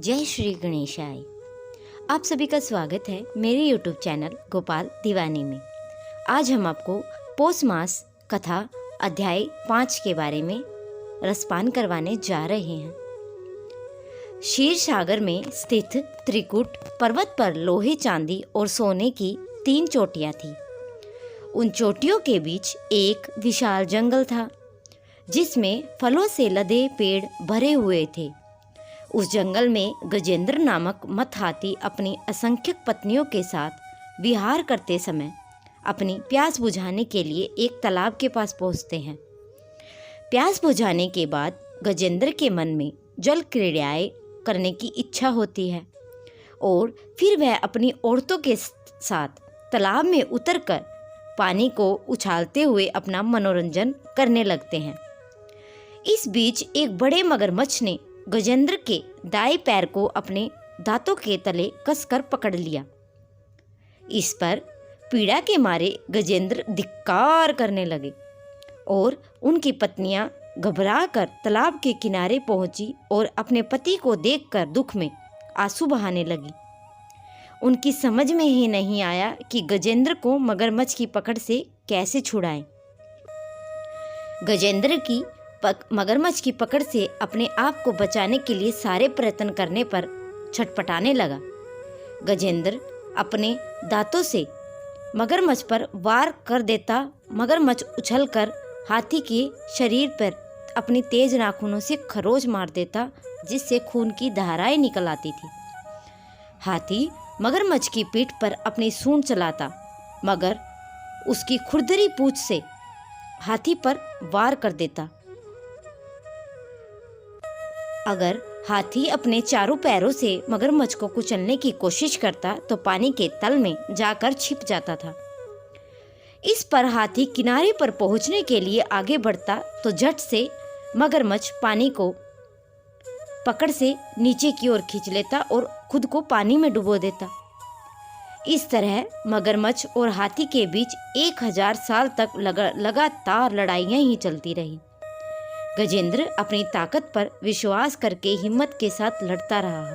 जय श्री गणेशाय। आप सभी का स्वागत है मेरे YouTube चैनल गोपाल दीवानी में। आज हम आपको पौष मास कथा अध्याय 5 के बारे में रसपान करवाने जा रहे हैं। क्षीर सागर में स्थित त्रिकुट पर्वत पर लोहे, चांदी और सोने की 3 चोटियां थीं। उन चोटियों के बीच एक विशाल जंगल था जिसमें फलों से लदे पेड़ भरे हुए थे। उस जंगल में गजेंद्र नामक मत हाथी अपनी असंख्य पत्नियों के साथ विहार करते समय अपनी प्यास बुझाने के लिए एक तालाब के पास पहुंचते हैं। प्यास बुझाने के बाद गजेंद्र के मन में जल क्रीड़ाएं करने की इच्छा होती है और फिर वह अपनी औरतों के साथ तालाब में उतरकर पानी को उछालते हुए अपना मनोरंजन करने लगते हैं। इस बीच एक बड़े मगरमच्छ ने गजेंद्र के दाएं पैर को अपने दांतों के तले कसकर पकड़ लिया। इस पर पीड़ा के मारे गजेंद्र धिक्कार करने लगे और उनकी पत्नियां घबराकर तालाब के किनारे पहुंची और अपने पति को देखकर दुख में आंसू बहाने लगी। उनकी समझ में ही नहीं आया कि गजेंद्र को मगरमच्छ की पकड़ से कैसे छुड़ाएं। गजेंद्र की मगरमच्छ की पकड़ से अपने आप को बचाने के लिए सारे प्रयत्न करने पर छटपटाने लगा। गजेंद्र अपने दांतों से मगरमच्छ पर वार कर देता। मगरमच्छ उछलकर हाथी के शरीर पर अपनी तेज नाखूनों से खरोच मार देता, जिससे खून की धाराएं निकल आती थी। हाथी मगरमच्छ की पीठ पर अपनी सूंड चलाता, मगर उसकी खुरदरी पूंछ से हाथी पर वार कर देता। अगर हाथी अपने चारों पैरों से मगरमच्छ को कुचलने की कोशिश करता तो पानी के तल में जाकर छिप जाता था। इस पर हाथी किनारे पर पहुंचने के लिए आगे बढ़ता तो झट से मगरमच्छ पानी को पकड़ से नीचे की ओर खींच लेता और खुद को पानी में डुबो देता। इस तरह मगरमच्छ और हाथी के बीच 1000 साल तक लगातार लड़ाइयाँ ही चलती रही। गजेंद्र अपनी ताकत पर विश्वास करके हिम्मत के साथ लड़ता रहा,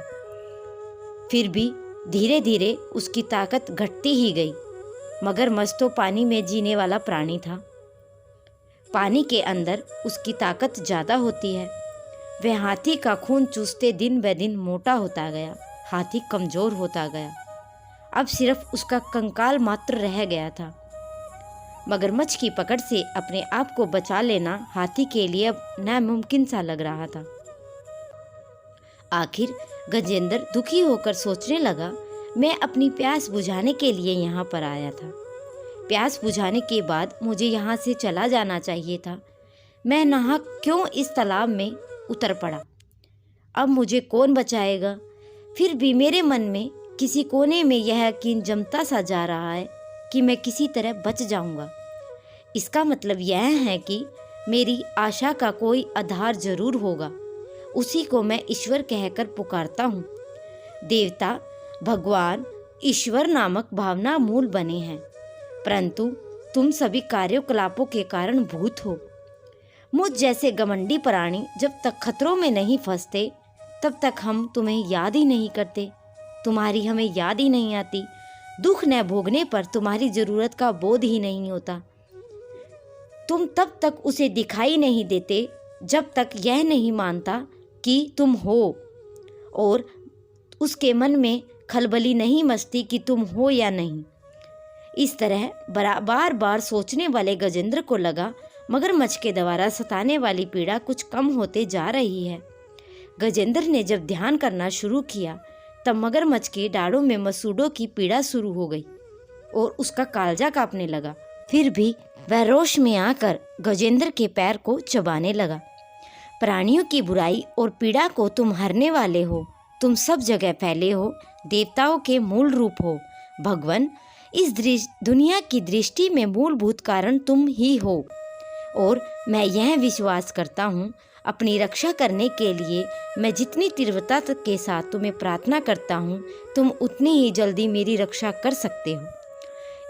फिर भी धीरे धीरे उसकी ताकत घटती ही गई। मगरमच्छ तो पानी में जीने वाला प्राणी था। पानी के अंदर उसकी ताकत ज़्यादा होती है। वह हाथी का खून चूसते दिन ब दिन मोटा होता गया। हाथी कमज़ोर होता गया। अब सिर्फ उसका कंकाल मात्र रह गया था। मगरमच्छ की पकड़ से अपने आप को बचा लेना हाथी के लिए अब नामुमकिन सा लग रहा था। आखिर गजेंद्र दुखी होकर सोचने लगा, मैं अपनी प्यास बुझाने के लिए यहाँ पर आया था। प्यास बुझाने के बाद मुझे यहाँ से चला जाना चाहिए था। मैं नाहक क्यों इस तालाब में उतर पड़ा? अब मुझे कौन बचाएगा? फिर भी मेरे मन में किसी कोने में यह यकीन जमता सा जा रहा है कि मैं किसी तरह बच जाऊंगा। इसका मतलब यह है कि मेरी आशा का कोई आधार जरूर होगा। उसी को मैं ईश्वर कहकर पुकारता हूँ। देवता, भगवान, ईश्वर नामक भावना मूल बने हैं, परंतु तुम सभी कार्यकलापों के कारण भूत हो। मुझ जैसे घमंडी प्राणी जब तक खतरों में नहीं फंसते तब तक हम तुम्हें याद ही नहीं करते। तुम्हारी हमें याद ही नहीं आती। दुख न भोगने पर तुम्हारी जरूरत का बोध ही नहीं होता। तुम तब तक उसे दिखाई नहीं देते जब तक यह नहीं मानता कि तुम हो, और उसके मन में खलबली नहीं मचती कि तुम हो या नहीं। इस तरह बार बार सोचने वाले गजेंद्र को लगा मगरमच्छ के द्वारा सताने वाली पीड़ा कुछ कम होते जा रही है। गजेंद्र ने जब ध्यान करना शुरू किया तब मगरमच्छ के दाढ़ों में मसूड़ों की पीड़ा शुरू हो गई और उसका कालजा कांपने लगा। फिर भी वह रोश में आकर गजेंद्र के पैर को चबाने लगा। प्राणियों की बुराई और पीड़ा को तुम हरने वाले हो। तुम सब जगह फैले हो। देवताओं के मूल रूप हो। भगवान, इस दुनिया की दृष्टि में मूलभूत कारण तुम ही हो, और मैं यह विश्वास करता हूँ अपनी रक्षा करने के लिए मैं जितनी तीव्रता के साथ तुम्हें प्रार्थना करता हूँ, तुम उतनी ही जल्दी मेरी रक्षा कर सकते हो।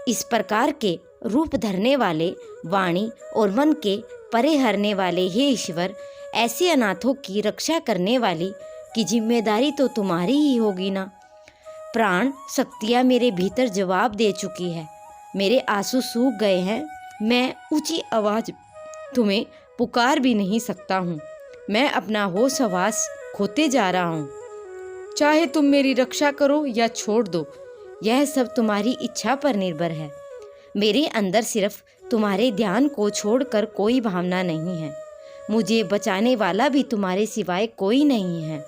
इस प्रकार के रूप धरने वाले, वाणी और मन के परे हरने वाले हे ईश्वर, ऐसे अनाथों की रक्षा करने वाली कि जिम्मेदारी तो तुम्हारी ही होगी ना। प्राण शक्तियाँ मेरे भीतर जवाब दे चुकी है, मेरे आंसू सूख गए हैं, मैं ऊंची आवाज़ तुम्हें पुकार भी नहीं सकता हूँ। मैं अपना होश हवास खोते जा रहा हूँ। चाहे तुम मेरी रक्षा करो या छोड़ दो, यह सब तुम्हारी इच्छा पर निर्भर है। मेरे अंदर सिर्फ तुम्हारे ध्यान को छोड़कर कोई भावना नहीं है। मुझे बचाने वाला भी तुम्हारे सिवाय कोई नहीं है।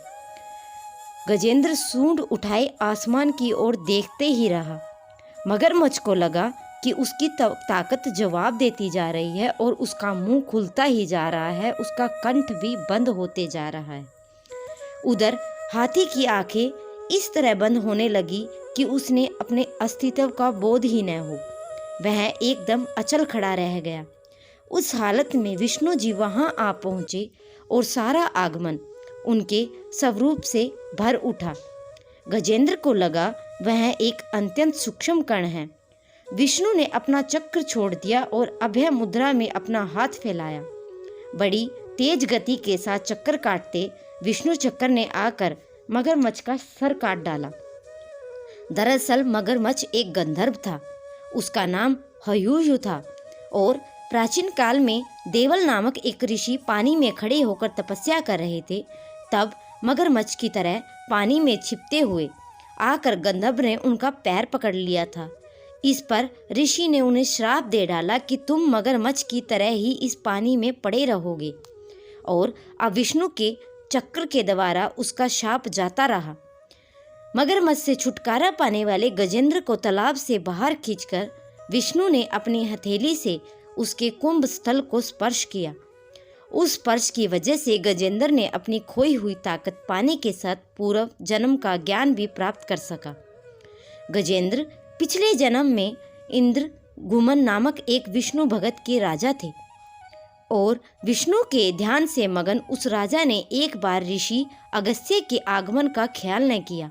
गजेंद्र सूंड उठाए आसमान की ओर देखते ही रहा। मगरमच्छ को लगा कि उसकी ताकत जवाब देती जा रही है और उसका मुंह खुलता ही जा रहा है, उसका कंठ भी बंद होते जा रहा है। उधर हाथी की आंखें इस तरह बंद होने लगी कि उसने अपने अस्तित्व का बोध ही न हो। वह एकदम अचल खड़ा रह गया। उस हालत में विष्णु जी वहां आ पहुंचे और सारा आगमन उनके स्वरूप से भर उठा। गजेंद्र को लगा वह एक अत्यंत सूक्ष्म कण है। विष्णु ने अपना चक्र छोड़ दिया और अभय मुद्रा में अपना हाथ फैलाया। बड़ी तेज गति के साथ चक्कर काटते विष्णु चक्र ने आकर मगरमच्छ का सर काट डाला। दरअसल मगरमच्छ एक गंधर्व था। उसका नाम हयूयु था और प्राचीन काल में देवल नामक एक ऋषि पानी में खड़े होकर तपस्या कर रहे थे। तब मगरमच्छ की तरह पानी में छिपते हुए आकर गंधर्व ने उनका पैर पकड़ लिया था। इस पर ऋषि ने उन्हें श्राप दे डाला कि तुम मगरमच्छ की तरह ही इस पानी में पड़े रहोगे। और अब विष्णु के चक्र के द्वारा उसका शाप जाता रहा। मगरमच्छ से छुटकारा पाने वाले गजेंद्र को तालाब से बाहर खींचकर विष्णु ने अपनी हथेली से उसके कुंभ स्थल को स्पर्श किया। उस स्पर्श की वजह से गजेंद्र ने अपनी खोई हुई ताकत पाने के साथ पूर्व जन्म का ज्ञान भी प्राप्त कर सका। गजेंद्र पिछले जन्म में इंद्र गुमन नामक एक विष्णु भगत के राजा थे और विष्णु के ध्यान से मगन उस राजा ने एक बार ऋषि अगस्त्य के आगमन का ख्याल न किया।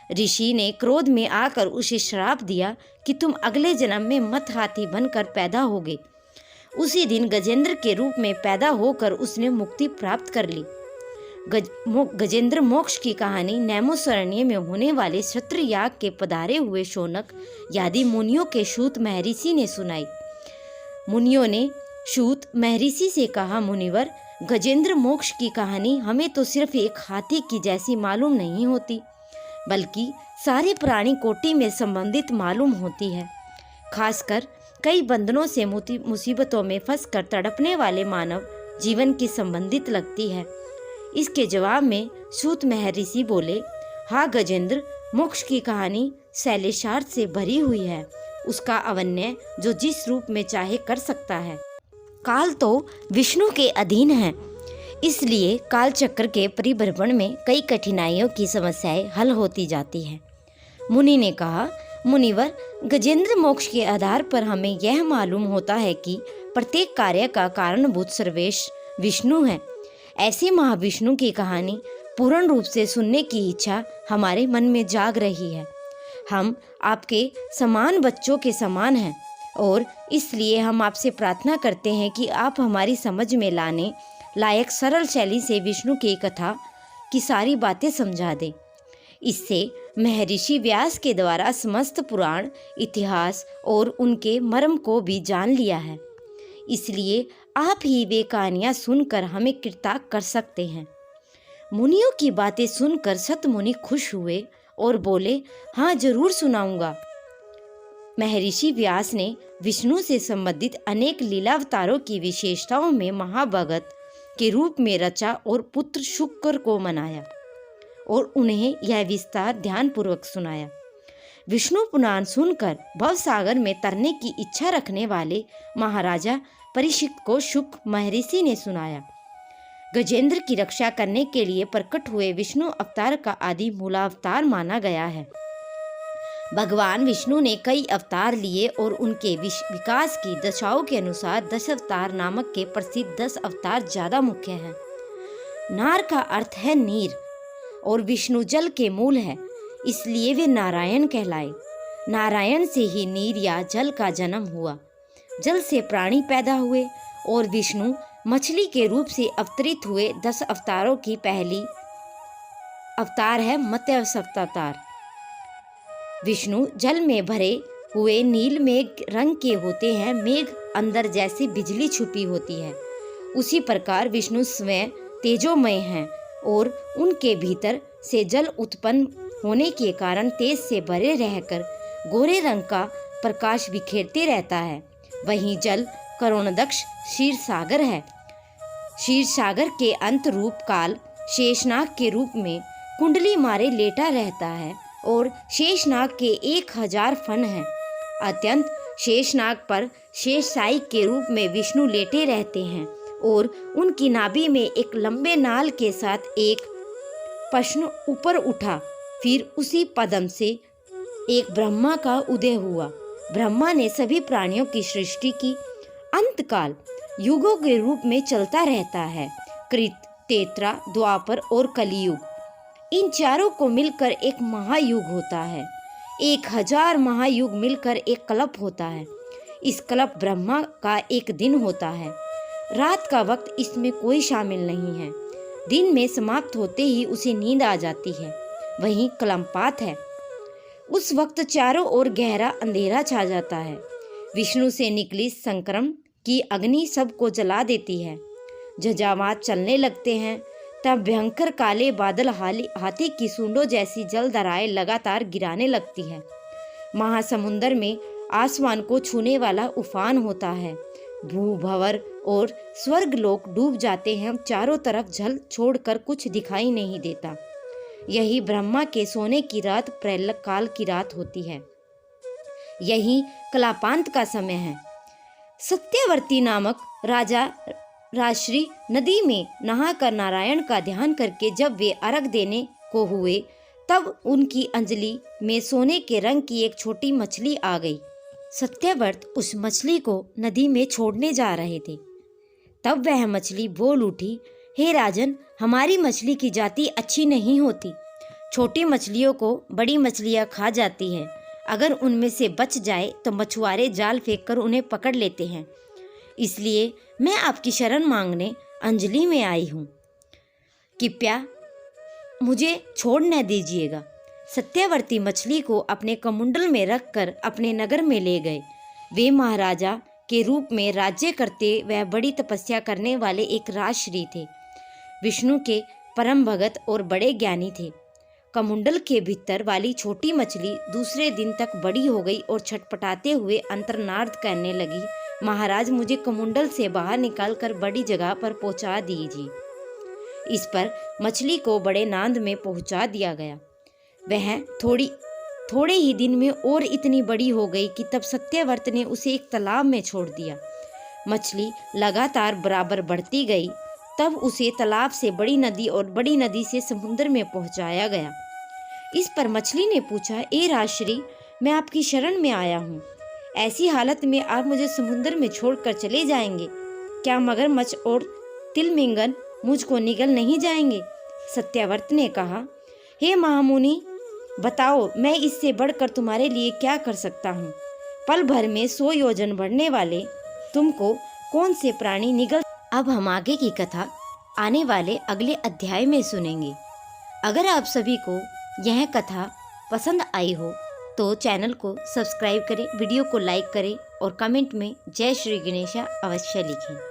ऋषि ने क्रोध में आकर उसे श्राप दिया कि तुम अगले जन्म में मत हाथी बनकर पैदा होगे। उसी दिन गजेंद्र के रूप में पैदा होकर उसने मुक्ति प्राप्त कर ली। गजेंद्र मोक्ष की कहानी नैमिषारण्य में होने वाले क्षत्रिय याग के पधारे हुए शौनक आदि मुनियों के सूत महर्षि ने सुनाई। मुनियों ने सूत महर्षि से कहा, मुनिवर, गजेंद्र मोक्ष की कहानी हमें तो सिर्फ एक हाथी की जैसी मालूम नहीं होती, बल्कि सारे प्राणी कोटि में संबंधित मालूम होती है। खासकर कई बंधनों से मुसीबतों में फंसकर तड़पने वाले मानव जीवन की संबंधित लगती है। इसके जवाब में सूत महर्षि बोले, हाँ गजेंद्र, मोक्ष की कहानी शैलेशार्थ से भरी हुई है। उसका अवन्य जो जिस रूप में चाहे कर सकता है। काल तो विष्णु के अधीन है, इसलिए काल चक्र के परिभ्रमण में कई कठिनाइयों की समस्याएं हल होती जाती हैं। मुनि ने कहा, मुनिवर, गजेंद्र मोक्ष के आधार पर हमें यह मालूम होता है कि प्रत्येक कार्य का कारणभूत सर्वेश विष्णु है। ऐसे महाविष्णु की कहानी पूर्ण रूप से सुनने की इच्छा हमारे मन में जाग रही है। हम आपके समान बच्चों के समान हैं और इसलिए हम आपसे प्रार्थना करते हैं कि आप हमारी समझ में लाने लायक सरल शैली से विष्णु की कथा की सारी बातें समझा दें। इससे महर्षि व्यास के द्वारा समस्त पुराण, इतिहास और उनके मर्म को भी जान लिया है। इसलिए आप ही वे कहानियाँ सुनकर हमें कृतार्थ कर सकते हैं। मुनियों की बातें सुनकर सतमुनि खुश हुए और बोले, हाँ जरूर सुनाऊंगा। महर्षि व्यास ने विष्णु से संबंधित अनेक लीलावतारों की विशेषताओं में महाभगत के रूप में रचा और पुत्र शुक्र को मनाया और उन्हें यह विस्तार ध्यानपूर्वक सुनाया। विष्णु पुराण सुनकर भवसागर में तरने की इच्छा रखने वाले महाराजा परीक्षित को शुक महर्षि ने सुनाया। गजेंद्र की रक्षा करने के लिए प्रकट हुए विष्णु अवतार का आदि मूलावतार माना गया है। भगवान विष्णु ने कई अवतार लिए और उनके विकास की दशाओं के अनुसार 10 अवतार नामक के प्रसिद्ध 10 अवतार ज्यादा मुख्य हैं। नार का अर्थ है नीर और विष्णु जल के मूल है, इसलिए वे नारायण कहलाए। नारायण से ही नीर या जल का जन्म हुआ। जल से प्राणी पैदा हुए और विष्णु मछली के रूप से अवतरित हुए। 10 अवतारों की पहली अवतार है मत्स्य अवतार। विष्णु जल में भरे हुए नील मेघ रंग के होते हैं। मेघ अंदर जैसे बिजली छुपी होती है, उसी प्रकार विष्णु स्वयं तेजोमय हैं और उनके भीतर से जल उत्पन्न होने के कारण तेज से भरे रहकर गोरे रंग का प्रकाश बिखेरते रहता है। वहीं जल करुणदक्ष क्षीर सागर है। क्षीर सागर के अंत रूप काल शेषनाग के रूप में कुंडली मारे लेटा रहता है और शेषनाग के 1000 फन हैं। अत्यंत शेषनाग पर शेषशायी के रूप में विष्णु लेटे रहते हैं और उनकी नाभि में एक लंबे नाल के साथ एक प्रश्न ऊपर उठा। फिर उसी पद्म से एक ब्रह्मा का उदय हुआ। ब्रह्मा ने सभी प्राणियों की सृष्टि की। अंतकाल युगों के रूप में चलता रहता है। कृत, तेत्रा, द्वापर और कलियुग, इन चारों को मिलकर एक महायुग होता है। 1000 महायुग मिलकर एक कल्प होता है। इस कल्प ब्रह्मा का एक दिन होता है। रात का वक्त इसमें कोई शामिल नहीं है। दिन में समाप्त होते ही उसे नींद आ जाती है। वहीं कलमपात है। उस वक्त चारों ओर गहरा अंधेरा छा जाता है। विष्णु से निकली संक्रम की अग्नि सबको जला देती है। झंझावात चलने लगते हैं। तब भयंकर काले बादल हाथी की सूंडों जैसी जलधाराएं लगातार गिराने लगती है। महासमुंदर में आसमान को छूने वाला उफान होता है। भूभंवर और स्वर्ग लोक डूब जाते हैं। चारों तरफ जल छोड़कर कुछ दिखाई नहीं देता। यही ब्रह्मा के सोने की रात प्रलय काल की रात होती है। यही कलापांत का समय है। सत्यवर्ती नामक राजा राजश्री नदी में नहाकर नारायण का ध्यान करके जब वे अर्घ देने को हुए, तब उनकी अंजलि में सोने के रंग की एक छोटी मछली आ गई। सत्यव्रत उस मछली को नदी में छोड़ने जा रहे थे। तब वह मछली बोल उठी, हे राजन, हमारी मछली की जाति अच्छी नहीं होती। छोटी मछलियों को बड़ी मछलियाँ खा जाती है। अगर उनमें से बच जाए तो मछुआरे जाल फेंककर उन्हें पकड़ लेते हैं। इसलिए मैं आपकी शरण मांगने अंजलि में आई हूँ। कृपया मुझे छोड़ न दीजिएगा। सत्यवर्ती मछली को अपने कमुंडल में रखकर अपने नगर में ले गए। वे महाराजा के रूप में राज्य करते वह बड़ी तपस्या करने वाले एक राजश्री थे। विष्णु के परम भगत और बड़े ज्ञानी थे। कमुंडल के भीतर वाली छोटी मछली दूसरे दिन तक बड़ी हो गई और छटपटाते हुए अंतर्नाद करने लगी, महाराज, मुझे कमुंडल से बाहर निकालकर बड़ी जगह पर पहुंचा दीजिए। इस पर मछली को बड़े नांद में पहुंचा दिया गया। वह थोड़े ही दिन में और इतनी बड़ी हो गई कि तब सत्यव्रत ने उसे एक तालाब में छोड़ दिया। मछली लगातार बराबर बढ़ती गई। तब उसे तालाब से बड़ी नदी और बड़ी नदी से समुद्र में पहुंचाया गया। इस पर मछली ने पूछा, ए राजश्री, मैं आपकी शरण में आया हूँ। ऐसी हालत में आप मुझे समुद्र में छोड़कर चले जाएंगे? क्या मगरमच्छ और तिलमिंगन मुझको निगल नहीं जाएंगे? सत्यव्रत ने कहा, हे महामुनि, बताओ मैं इससे बढ़कर तुम्हारे लिए क्या कर सकता हूँ? पल भर में 100 योजन बढ़ने वाले तुमको कौन से प्राणी निगल। अब हम आगे की कथा आने वाले अगले अध्याय में सुनेंगे। अगर आप सभी को यह कथा पसंद आई हो तो चैनल को सब्सक्राइब करें, वीडियो को लाइक करें और कमेंट में जय श्री गणेशा अवश्य लिखें।